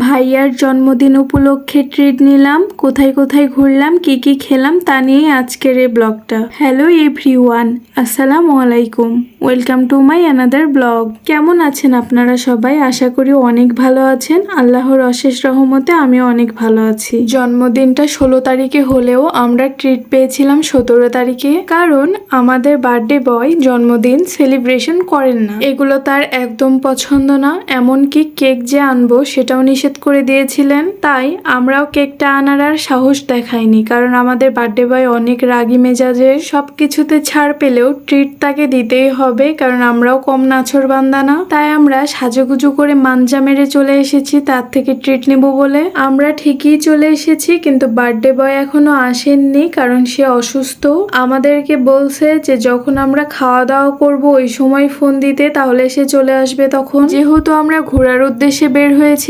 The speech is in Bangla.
ভাইয়ার জন্মদিন উপলক্ষে ট্রিট নিলাম, কোথায় কোথায় ঘুরলাম, কি কি খেলাম তা নিয়ে আজকের এই ব্লগটা। হ্যালো এভরিওয়ান, আসসালামু আলাইকুম, welcome to my another blog. কেমন আছেন আপনারা সবাই? আশা করি অনেক ভালো আছেন। আল্লাহর অশেষ রহমতে আমিও অনেক ভালো আছি। জন্মদিনটা 16 তারিখে হলেও আমরা ট্রিট পেয়েছিলাম 17 তারিখে, কারণ আমাদের বার্থডে বয় জন্মদিন সেলিব্রেশন করেন না, এগুলো তার একদম পছন্দ না। এমনকি কেক যে আনবো সেটাও নিষেধ করে দিয়েছিলেন, তাই আমরাও কেকটা আনার আর সাহস দেখাইনি, কারণ আমাদের বার্থডে বয় অনেক রাগী মেজাজের। সবকিছুতে ছাড় পেলেও ট্রিট তাকে দিতেই হবে, কারণ আমরাও কম নাছর বান্দা না। তাই আমরা সাজুগুজু করে মানজা মেরে চলে এসেছি তার থেকে ট্রিট নিব বলে। আমরা ঠিকই চলে এসেছি, কিন্তু বার্থডে বয় এখনো আসেননি, কারণ সে অসুস্থ। আমাদেরকে বলছে যে যখন আমরা খাওয়া দাওয়া করব ওই সময় ফোন দিতে, তাহলে সে চলে আসবে তখন। যেহেতু আমরা ঘোরার উদ্দেশ্যে বের হয়েছি,